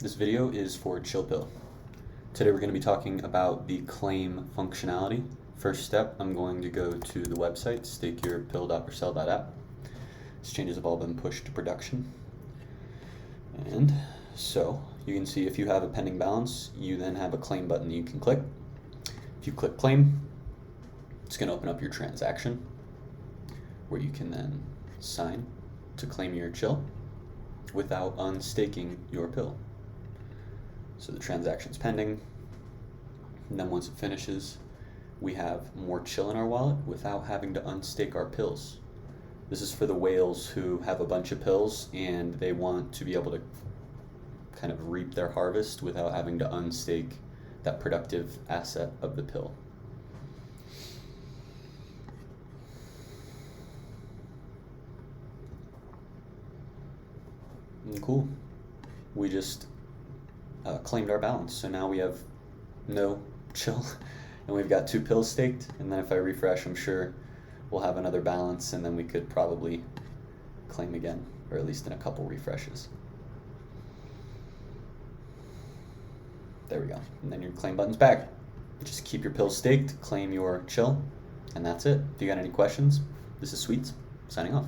This video is for ChillPill. Today we're going to be talking about the claim functionality. First step, I'm going to go to the website, stakeyourpill.resell.app. These changes have all been pushed to production. And so you can see if you have a pending balance, you then have a claim button that you can click. If you click claim, it's going to open up your transaction where you can then sign to claim your chill without unstaking your pill. So the transaction's pending, and then once it finishes, we have more chill in our wallet without having to unstake our pills. This is for the whales who have a bunch of pills and they want to be able to kind of reap their harvest without having to unstake that productive asset of the pill. And cool. We just claimed our balance, so now we have no chill and we've got 2 pills staked, and then if I refresh, I'm sure we'll have another balance, and then we could probably claim again, or at least in a couple refreshes. There we go, and then your claim button's back. Just keep your pills staked, claim your chill, and that's it. If you got any questions, this is Sweets, signing off.